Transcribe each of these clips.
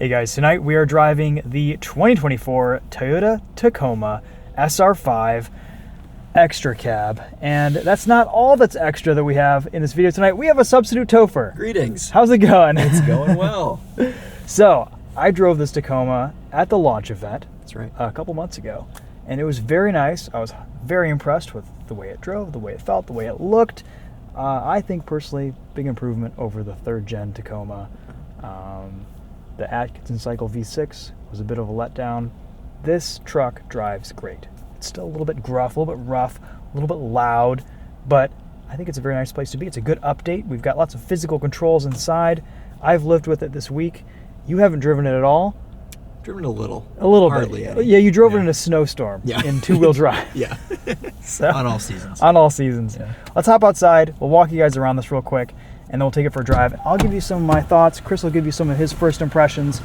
Hey guys, tonight we are driving the 2024 Toyota Tacoma SR5 XtraCab, and that's not all that's extra that we have in this video tonight. We have a substitute TOPher. Greetings. How's it going? It's going well. So, I drove this Tacoma at the launch event. That's right. A couple months ago, and it was very nice. I was very impressed with the way it drove, the way it felt, the way it looked. I think personally, big improvement over the third gen Tacoma. The Atkinson Cycle V6 was a bit of a letdown. This truck drives great. It's still a little bit gruff, a little bit rough, a little bit loud, but I think it's a very nice place to be. It's a good update. We've got lots of physical controls inside. I've lived with it this week. You haven't driven it at all. Driven a little. A little Hardly bit. any. Yeah, you drove it in a snowstorm in two-wheel drive. Yeah. So, on all seasons. On all seasons. Yeah. Let's hop outside. We'll walk you guys around this real quick, and then we'll take it for a drive. I'll give you some of my thoughts. Chris will give you some of his first impressions.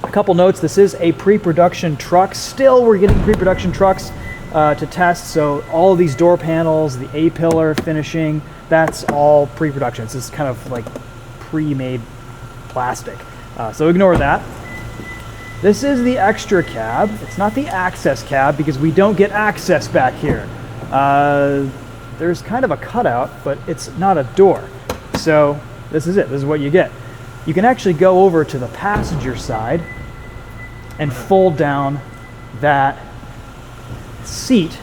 A couple notes. This is a pre-production truck. Still, we're getting pre-production trucks to test. So all of these door panels, the A-pillar finishing, that's all pre-production. It's just kind of like pre-made plastic. So ignore that. This is the XtraCab. It's not the access cab because we don't get access back here. There's kind of a cutout, but it's not a door. So this is it. This is what you get. You can actually go over to the passenger side and fold down that seat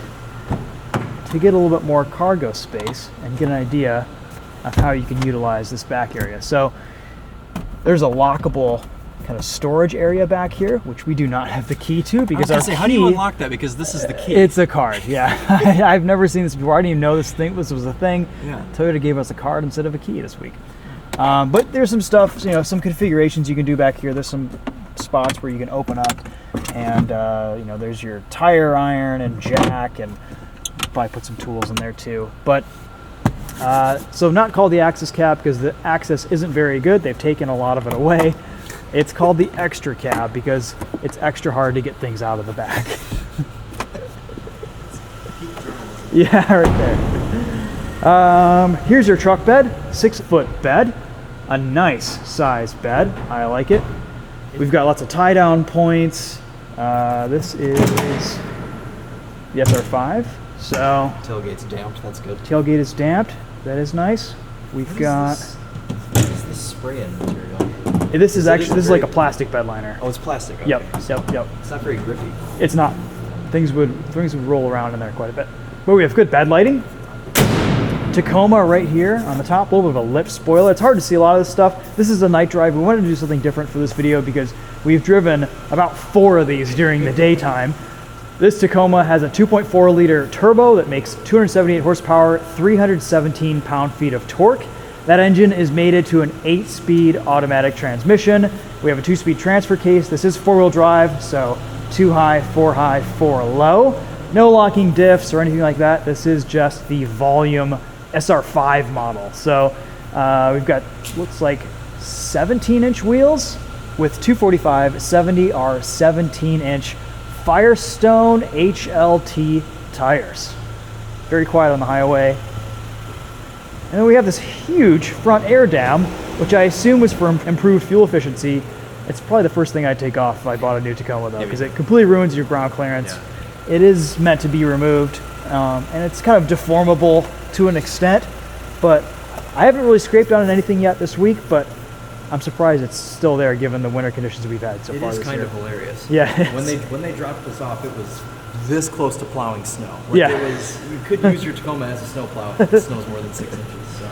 to get a little bit more cargo space and get an idea of how you can utilize this back area. So there's a lockable kind of storage area back here, which we do not have the key to because our key, how do you unlock that? Because this is the key. It's a card, yeah. I've never seen this before. I didn't even know this was a thing. Yeah. Toyota gave us a card instead of a key this week. But there's some stuff, some configurations you can do back here. There's some spots where you can open up, and there's your tire iron and jack, and probably put some tools in there too. But so not called the access cab because the access isn't very good. They've taken a lot of it away. It's called the XtraCab because it's extra hard to get things out of the back. Yeah, right there. Here's your truck bed, 6-foot bed, a nice size bed. I like it. We've got lots of tie down points. This is the SR5. So Tailgate's damped. That's good. Tailgate is damped. That is nice. We've got. What is this spray-in material? This is like a plastic bed liner. Oh, it's plastic. Okay. Yep. It's not very grippy. It's not. Things would roll around in there quite a bit. But we have good bed lighting. Tacoma right here on the top, a little bit of a lip spoiler. It's hard to see a lot of this stuff. This is a night drive. We wanted to do something different for this video because we've driven about 4 of these during the daytime. This Tacoma has a 2.4 liter turbo that makes 278 horsepower, 317 pound-feet of torque. That engine is mated to an 8-speed automatic transmission. We have a 2-speed transfer case. This is 4-wheel drive, so 2 high, 4 low. No locking diffs or anything like that. This is just the volume SR5 model. So we've got, looks like 17-inch wheels with 245 70 are 17-inch Firestone HLT tires. Very quiet on the highway. And then we have this huge front air dam, which I assume was for improved fuel efficiency. It's probably the first thing I'd take off if I bought a new Tacoma though, because it completely ruins your ground clearance. Yeah. It is meant to be removed, and it's kind of deformable to an extent, but I haven't really scraped on anything yet this week, but I'm surprised it's still there given the winter conditions we've had so far this year. It is kind of hilarious. Yeah. When they dropped this off, it was this close to plowing snow. Yeah. You could use your Tacoma as a snowplow if it snows more than 6 inches. So.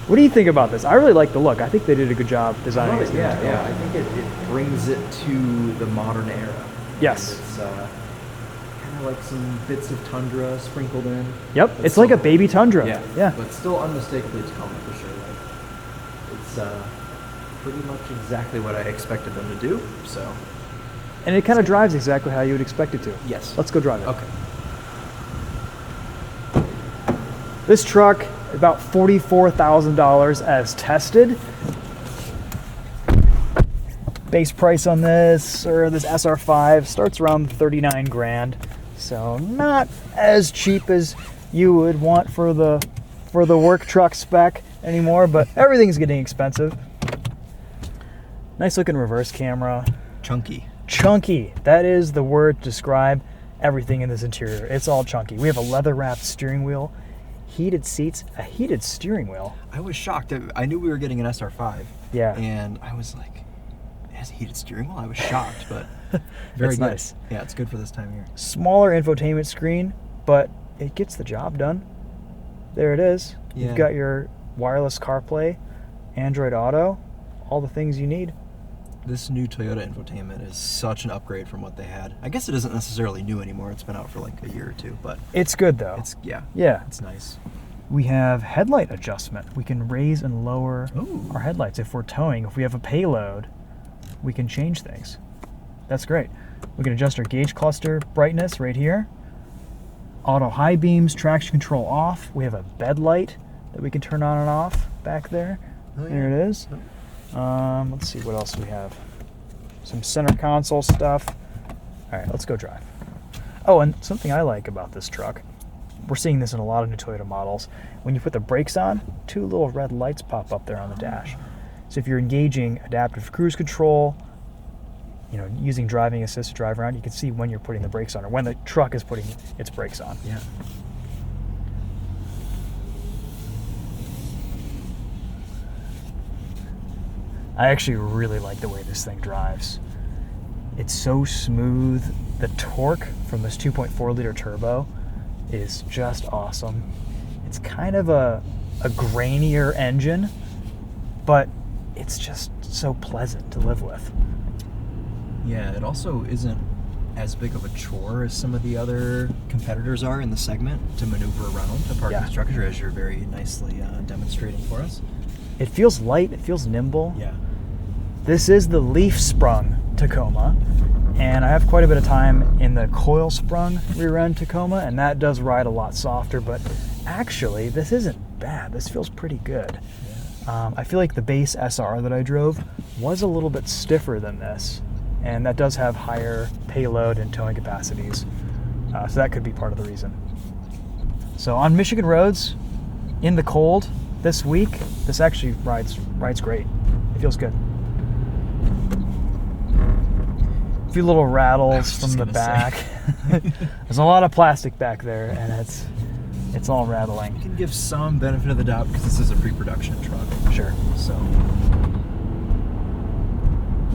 What do you think about this? I really like the look. I think they did a good job designing this. Yeah. I think it brings it to the modern era. Yes. And it's kind of like some bits of Tundra sprinkled in. Yep. It's like a baby Tundra. Yeah. But still unmistakably Tacoma for sure. It's pretty much exactly what I expected them to do. So. And it kind of drives exactly how you would expect it to. Yes. Let's go drive it. Okay. This truck, about $44,000 as tested. Base price on this, or this SR5, starts around 39 grand. So not as cheap as you would want for the work truck spec anymore, but everything's getting expensive. Nice looking reverse camera. Chunky. Chunky. That is the word to describe everything in this interior. It's all chunky. We have a leather-wrapped steering wheel, heated seats, a heated steering wheel. I was shocked. I knew we were getting an SR5. Yeah. And I was like, it has a heated steering wheel? I was shocked, but very It's good. nice. Yeah, it's good for this time of year. Smaller infotainment screen, but it gets the job done. There it is. Yeah. You've got your wireless CarPlay, Android Auto, all the things you need. This new Toyota infotainment is such an upgrade from what they had. I guess it isn't necessarily new anymore. It's been out for like a year or two, but It's good though. yeah, it's nice. We have headlight adjustment. We can raise and lower Ooh. our headlights if we're towing. If we have a payload, we can change things. That's great. We can adjust our gauge cluster brightness right here. Auto high beams, traction control off. We have a bed light that we can turn on and off back there. Oh, yeah. There it is. Let's see what else we have. Some center console stuff. All right, let's go drive. Oh, and something I like about this truck, we're seeing this in a lot of new Toyota models. When you put the brakes on, 2 little red lights pop up there on the dash. So if you're engaging adaptive cruise control, you know, using driving assist to drive around, you can see when you're putting the brakes on or when the truck is putting its brakes on. Yeah. I actually really like the way this thing drives. It's so smooth. The torque from this 2.4 liter turbo is just awesome. It's kind of a grainier engine, but it's just so pleasant to live with. Yeah, it also isn't as big of a chore as some of the other competitors are in the segment to maneuver around a parking Yeah. structure, as you're very nicely demonstrating for us. It feels light, it feels nimble. Yeah. This is the leaf sprung Tacoma, and I have quite a bit of time in the coil sprung rear end Tacoma, and that does ride a lot softer, but actually this isn't bad. This feels pretty good. Yeah. I feel like the base SR that I drove was a little bit stiffer than this, and that does have higher payload and towing capacities, so that could be part of the reason. So on Michigan roads, in the cold this week, this actually rides great. It feels good. A few little rattles from the back. There's a lot of plastic back there, and it's all rattling. You can give some benefit of the doubt because this is a pre-production truck. Sure. So,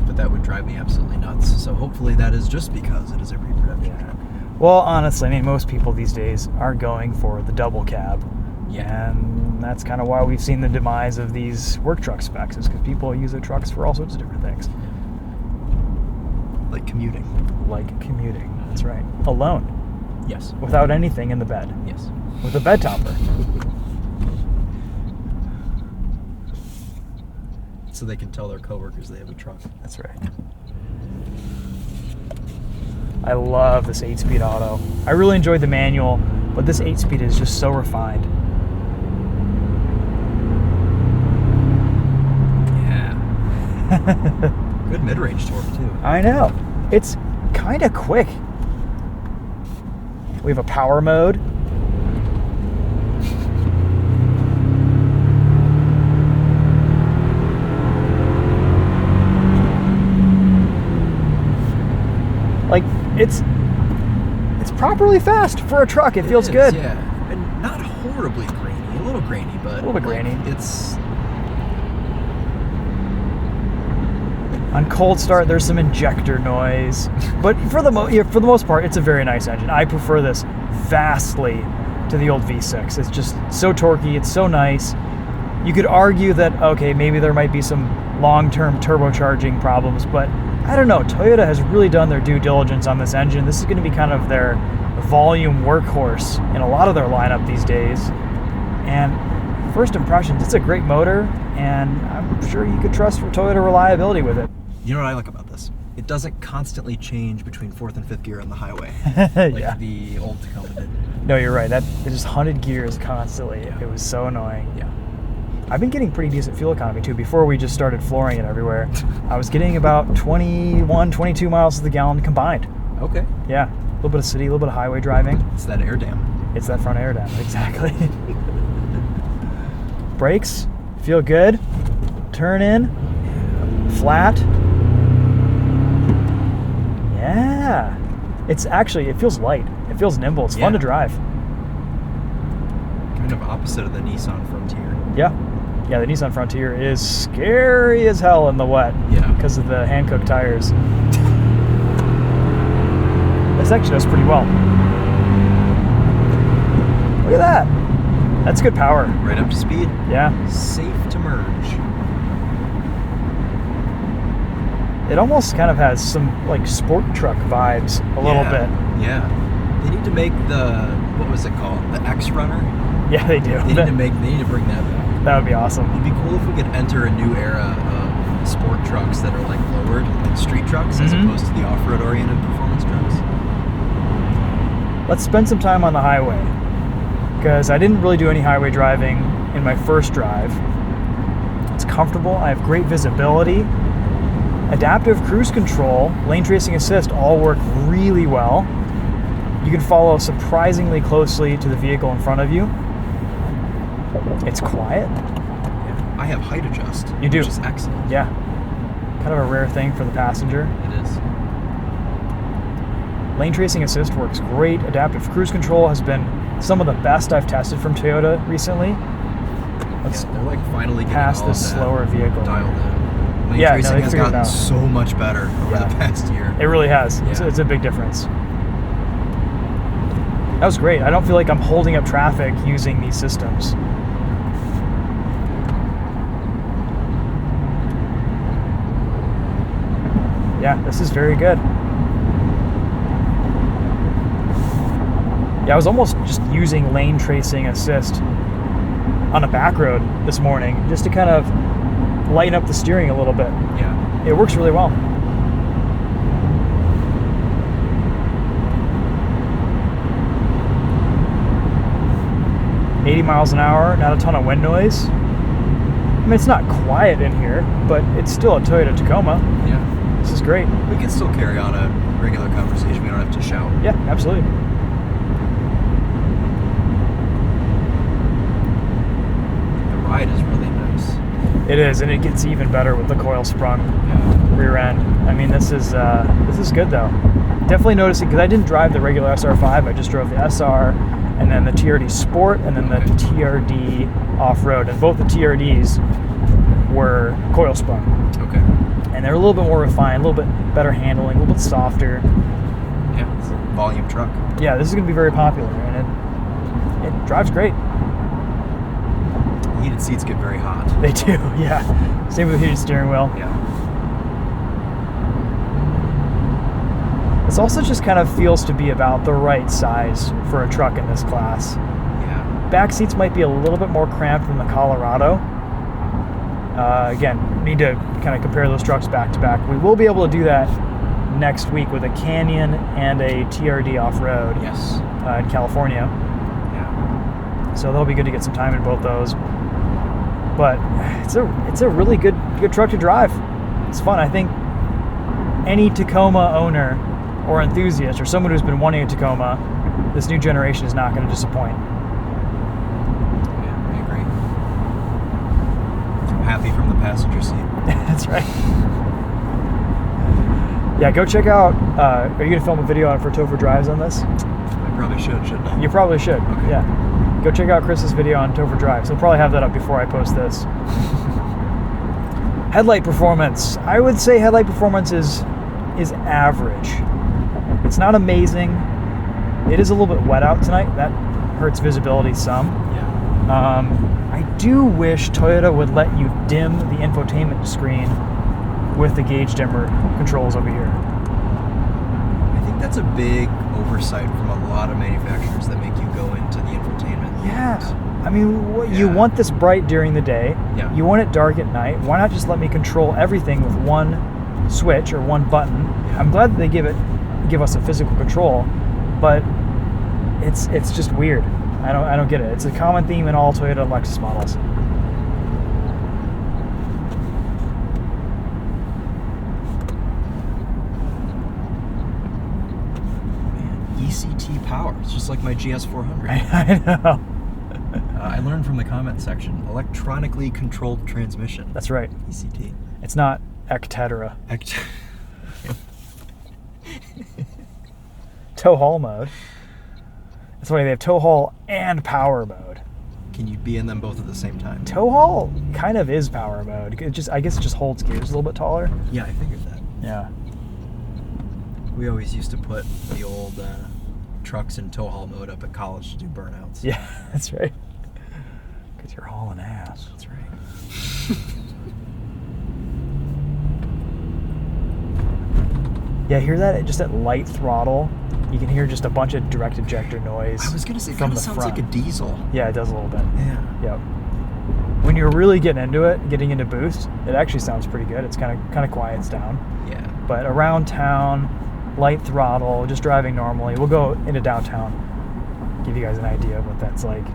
but that would drive me absolutely nuts. So hopefully that is just because it is a pre-production truck. Well, honestly, I mean, most people these days are going for the double cab. Yeah. And that's kind of why we've seen the demise of these work truck specs, is because people use their trucks for all sorts of different things. Like commuting. Like commuting. That's right. Alone. Yes. Without anything in the bed. Yes. With a bed topper. So they can tell their coworkers they have a truck. That's right. I love this 8-speed auto. I really enjoyed the manual, but this 8-speed is just so refined. Yeah. Good mid-range torque too. I know. It's kind of quick. We have a power mode. Like, it's properly fast for a truck. It feels good. Yeah, and not horribly grainy. A little grainy, but A little bit grainy. It's On cold start, there's some injector noise, but for the most part, it's a very nice engine. I prefer this vastly to the old V6. It's just so torquey. It's so nice. You could argue that, okay, maybe there might be some long-term turbocharging problems, but I don't know. Toyota has really done their due diligence on this engine. This is going to be kind of their volume workhorse in a lot of their lineup these days. And first impressions, it's a great motor, and I'm sure you could trust for Toyota reliability with it. You know what I like about this? It doesn't constantly change between 4th and 5th gear on the highway like Yeah. the old Tacoma did. No, you're right. It just hunted gears constantly. It was so annoying. Yeah. I've been getting pretty decent fuel economy too. Before we just started flooring it everywhere, I was getting about 21, 22 miles to the gallon combined. Okay. Yeah, a little bit of city, a little bit of highway driving. It's that air dam. It's that front air dam, exactly. Brakes, feel good. Turn in, flat. Yeah. It's actually, it feels light. It feels nimble. It's fun to drive. Kind of opposite of the Nissan Frontier. Yeah. Yeah, the Nissan Frontier is scary as hell in the wet. Yeah. Because of the hand-cooked tires. This actually does pretty well. Look at that. That's good power. Right up to speed. Yeah. Safe to merge. It almost kind of has some like sport truck vibes a little bit. Yeah. They need to make the, what was it called? The X Runner? Yeah, they do. They need to bring that back. That would be awesome. It'd be cool if we could enter a new era of sport trucks that are like lowered, like street trucks, as opposed to the off-road oriented performance trucks. Let's spend some time on the highway, because I didn't really do any highway driving in my first drive. It's comfortable. I have great visibility. Adaptive cruise control, lane tracing assist all work really well. You can follow surprisingly closely to the vehicle in front of you. It's quiet. Yeah. I have height adjust. You do. Which is excellent. Yeah. Kind of a rare thing for the passenger. It is. Lane tracing assist works great. Adaptive cruise control has been some of the best I've tested from Toyota recently. Let's they're like finally getting pass all this of that slower vehicle. dialed in. Lane Yeah, no, tracing they has figured it gotten out. so much better over the past year. It really has. Yeah. It's a big difference. That was great. I don't feel like I'm holding up traffic using these systems. Yeah, this is very good. Yeah, I was almost just using lane tracing assist on a back road this morning just to kind of lighten up the steering a little bit. Yeah. It works really well. $80 miles an hour, not a ton of wind noise. I mean, it's not quiet in here, but it's still a Toyota Tacoma. Yeah. This is great. We can still carry on a regular conversation. We don't have to shout. Yeah, absolutely. The ride is really nice. It is, and it gets even better with the coil sprung Yeah. rear end. I mean, this is good though. Definitely noticing, because I didn't drive the regular SR5. I just drove the SR, and then the TRD Sport, and then the TRD Off-Road, and both the TRDs were coil sprung. Okay. And they're a little bit more refined, a little bit better handling, a little bit softer. Yeah. It's a volume truck. Yeah, this is going to be very popular, and it drives great. Heated seats get very hot. They do, yeah. Same with the heated steering wheel. Yeah. This also just kind of feels to be about the right size for a truck in this class. Yeah. Back seats might be a little bit more cramped than the Colorado. Again, need to kind of compare those trucks back to back. We will be able to do that next week with a Canyon and a TRD off-road Yes. in California. Yeah. So that'll be good to get some time in both those. But it's a really good truck to drive. It's fun. I think any Tacoma owner or enthusiast or someone who's been wanting a Tacoma, this new generation is not going to disappoint. Yeah, I agree. I'm happy from the passenger seat. That's right. Yeah, go check out. Are you going to film a video on for TOPHER drives on this? I probably shouldn't I? You probably should. Okay. Yeah. Go check out Chris's video on TOPHER drives. He'll probably have that up before I post this. Headlight performance. I would say headlight performance is average. It's not amazing. It is a little bit wet out tonight. That hurts visibility some. Yeah. I do wish Toyota would let you dim the infotainment screen with the gauge dimmer controls over here. I think that's a big oversight from a lot of manufacturers that make you go into the infotainment. Yeah. I mean, you want this bright during the day. Yeah. You want it dark at night. Why not just let me control everything with one switch or one button? Yeah. I'm glad that they give us a physical control, but it's just weird. I don't get it. It's a common theme in all Toyota and Lexus models. Man, ECT power. It's just like my GS400. I know. I learned from the comment section, electronically controlled transmission. That's right. ECT. It's not Ectetera. tow haul mode. It's funny, they have tow haul and power mode. Can you be in them both at the same time? Tow haul kind of is power mode. I guess it just holds gears a little bit taller. Yeah, I figured that. Yeah. We always used to put the old trucks in tow haul mode up at college to do burnouts. Yeah, that's right. Because you're hauling ass. That's right. Yeah, hear that? Just at light throttle, you can hear just a bunch of direct ejector noise. I was gonna say, it from kind the of sounds front. like a diesel. Yeah, it does a little bit. Yeah. Yep. When you're really getting into it, getting into boost, it actually sounds pretty good. It's kind of quiets down. Yeah. But around town, light throttle, just driving normally. We'll go into downtown, give you guys an idea of what that's like.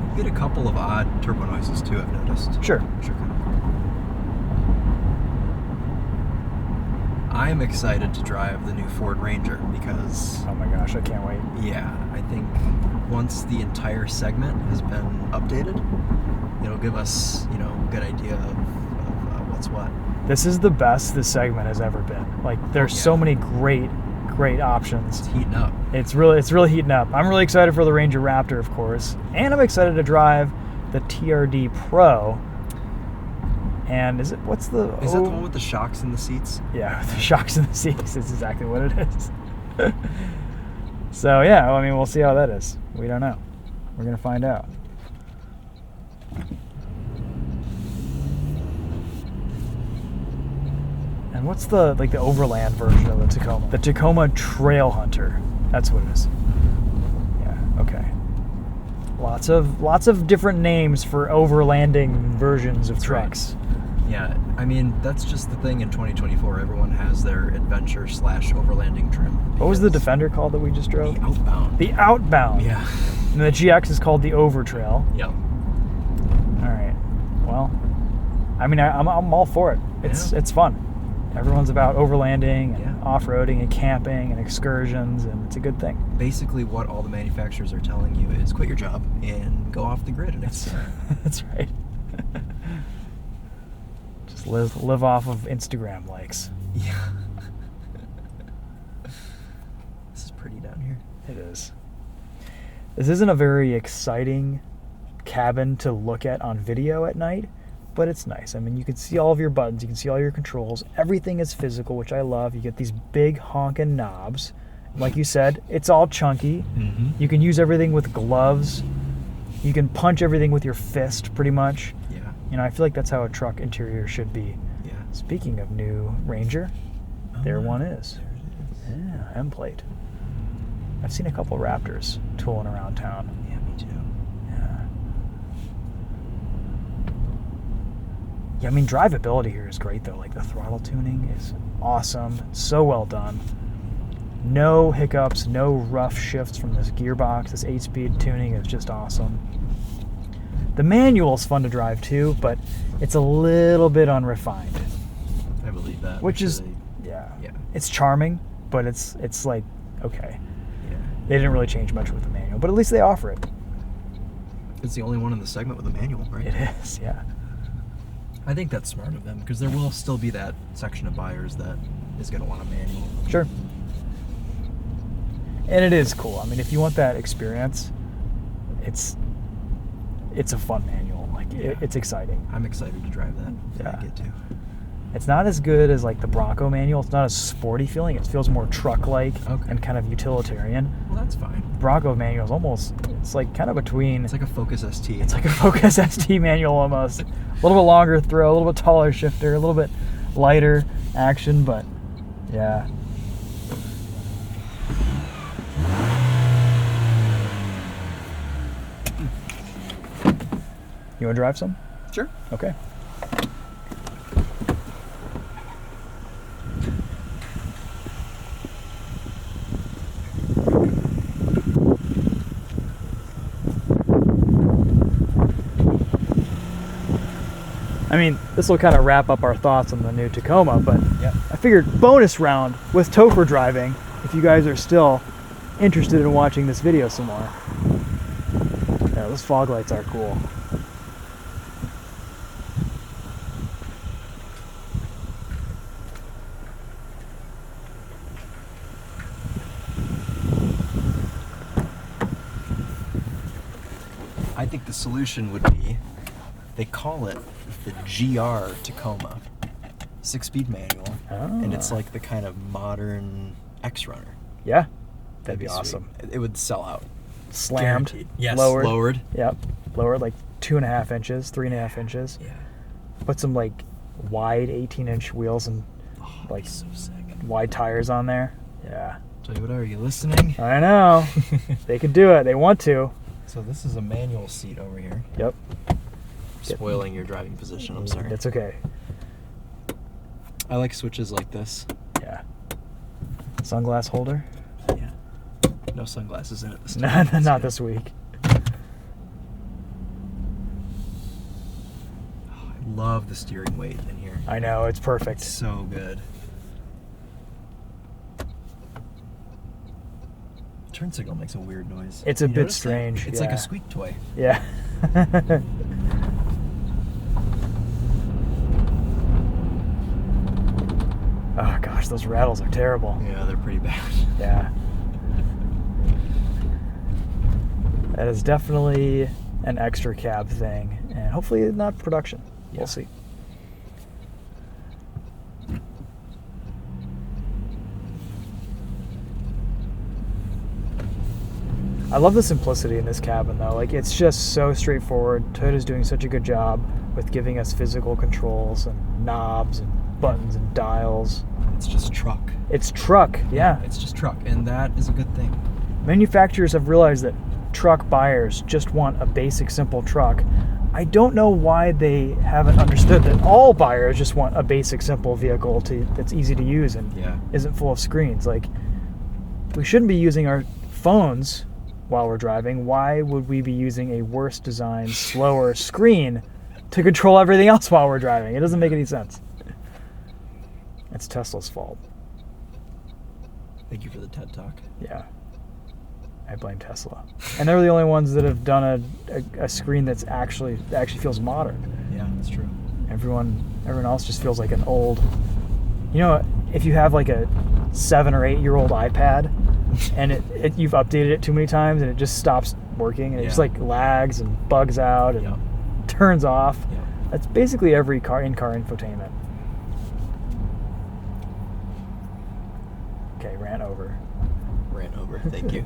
You get a couple of odd turbo noises too, I've noticed. Sure. Which are kind of cool. I'm excited to drive the new Ford Ranger because, Oh my gosh, I can't wait. yeah, I think once the entire segment has been updated, it'll give us, a good idea of what's what. This is the best this segment has ever been. Like, there's so many great options. It's heating up. It's really heating up. I'm really excited for the Ranger Raptor, of course, and I'm excited to drive the TRD Pro. And is that the one with the shocks in the seats? Yeah, the shocks in the seats is exactly what it is. So yeah, I mean, we'll see how that is. We don't know. We're gonna find out. And what's the overland version of the Tacoma? The Tacoma Trail Hunter. That's what it is. Yeah. Okay. Lots of different names for overlanding versions of trucks. Right. Yeah, I mean, that's just the thing in 2024. Everyone has their adventure/overlanding trim. What was the Defender called that we just drove? The Outbound. The Outbound. Yeah. And the GX is called the Overtrail. Yep. All right. Well, I mean, I'm all for it. It's fun. Everyone's about overlanding and off-roading and camping and excursions, and it's a good thing. Basically, what all the manufacturers are telling you is quit your job and go off the grid. And That's right. Just live off of Instagram likes. Yeah. This is pretty down here. It is. This isn't a very exciting cabin to look at on video at night, but it's nice. I mean, you can see all of your buttons, you can see all your controls. Everything is physical, which I love. You get these big honking knobs. Like you said, it's all chunky. Mm-hmm. You can use everything with gloves. You can punch everything with your fist, pretty much. Yeah. I feel like that's how a truck interior should be. Yeah. Speaking of new Ranger, there one is. There it is. Yeah, M plate. I've seen a couple Raptors tooling around town. Yeah, me too. Yeah, I mean, drivability here is great, though. Like, the throttle tuning is awesome. So well done. No hiccups, no rough shifts from this gearbox. This 8-speed tuning is just awesome. The manual's fun to drive, too, but it's a little bit unrefined. I believe that. Which is, yeah. It's charming, but it's like, okay. Yeah. They didn't really change much with the manual, but at least they offer it. It's the only one in the segment with a manual, right? It is, yeah. I think that's smart of them because there will still be that section of buyers that is going to want a manual. Sure. And it is cool. I mean, if you want that experience, it's a fun manual. Like, it's exciting. I'm excited to drive that. Yeah. I get to. It's not as good as like the Bronco manual. It's not as sporty feeling. It feels more truck-like and kind of utilitarian. Well, that's fine. Bronco manual is almost, it's like kind of between. It's like a Focus ST. It's like a Focus ST manual almost. A little bit longer throw, a little bit taller shifter, a little bit lighter action, but yeah. You want to drive some? Sure. Okay. I mean, this will kind of wrap up our thoughts on the new Tacoma, but I figured bonus round with TOPher driving, if you guys are still interested in watching this video some more. Yeah, those fog lights are cool. I think the solution would be, they call it the GR Tacoma, 6-speed manual, and it's like the kind of modern X-Runner. Yeah, that'd be awesome. Sweet. It would sell out. Slammed, Guaranteed. Yes, lowered. lowered. Yep, lowered like 2.5 inches, 3.5 inches. Yeah. Put some like wide 18-inch wheels and like so sick. wide tires on there. Yeah. Tell you what, are you listening? I know. They could do it. They want to. So this is a manual seat over here. Yep. Spoiling your driving position, I'm sorry. It's okay. I like switches like this. Yeah. Sunglass holder? Yeah. No sunglasses in it this time. No, not this week. I love the steering weight in here. I know, it's perfect. It's so good. Turn signal makes a weird noise. It's a bit strange. It's like a squeak toy. Yeah. Oh gosh, those rattles are terrible. Yeah, they're pretty bad. Yeah. That is definitely an XtraCab thing, and hopefully not production. Yeah. We'll see. I love the simplicity in this cabin though. Like, it's just so straightforward. Toyota's doing such a good job with giving us physical controls and knobs and buttons and dials. It's just truck. It's truck, yeah. It's just truck, and that is a good thing. Manufacturers have realized that truck buyers just want a basic, simple truck. I don't know why they haven't understood that all buyers just want a basic, simple vehicle that's easy to use and isn't full of screens. Like, we shouldn't be using our phones while we're driving. Why would we be using a worse designed, slower screen to control everything else while we're driving? It doesn't make any sense. It's Tesla's fault. Thank you for the TED Talk. Yeah. I blame Tesla. And they're the only ones that have done a screen that actually feels modern. Yeah, that's true. Everyone else just feels like an old... You know, if you have like a 7 or 8 year old iPad and you've updated it too many times and it just stops working and it just like lags and bugs out and turns off. Yeah. That's basically every in-car infotainment. Okay, ran over. Thank you.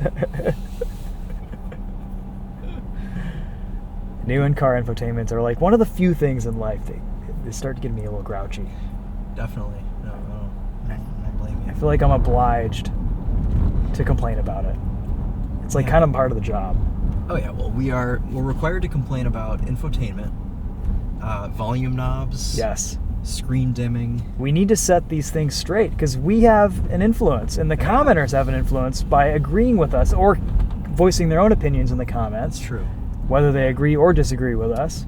New in-car infotainments are like one of the few things in life they start to get me a little grouchy. Definitely. No, I blame you. I feel like I'm obliged to complain about it. It's like kind of part of the job. Oh yeah, well we're required to complain about infotainment, volume knobs. Yes. Screen dimming. We need to set these things straight because we have an influence and the commenters have an influence by agreeing with us or voicing their own opinions in the comments. That's true. Whether they agree or disagree with us.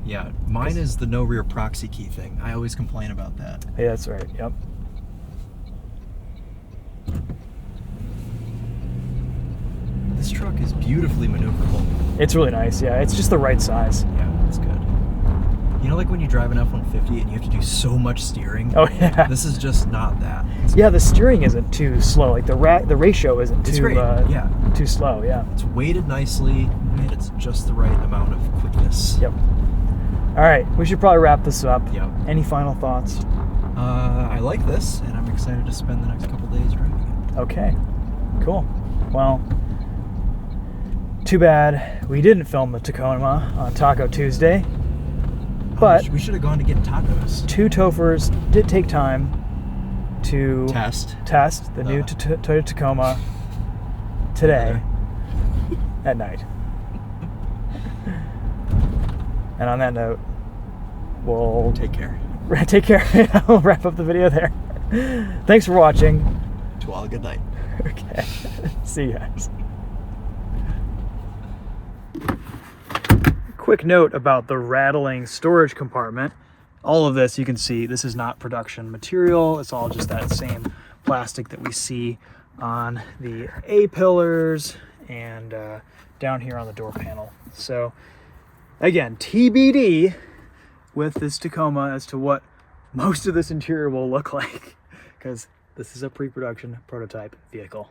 Yeah, mine is the no rear proxy key thing. I always complain about that. Yeah, that's right. Yep. This truck is beautifully maneuverable. It's really nice. Yeah, it's just the right size. Yeah, it's good. You know, like when you drive an F-150 and you have to do so much steering? Oh, yeah. This is just not that. Yeah, the steering isn't too slow. Like the ratio isn't too too slow. Yeah. It's weighted nicely and it's just the right amount of quickness. Yep. All right, we should probably wrap this up. Yep. Any final thoughts? I like this, and I'm excited to spend the next couple days driving it. Okay, cool. Well, too bad we didn't film the Tacoma on Taco Tuesday. But we should have gone to get tacos. Two Tophers did take time to test the new Toyota Tacoma today at night. And on that note, we'll take care. Take care. We'll wrap up the video there. Thanks for watching. To all, good night. Okay. See you guys. Quick note about the rattling storage compartment. All of this, you can see, this is not production material. It's all just that same plastic that we see on the A-pillars and down here on the door panel. So again, TBD with this Tacoma as to what most of this interior will look like, because this is a pre-production prototype vehicle.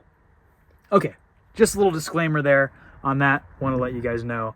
Okay, just a little disclaimer there on that. Want to let you guys know.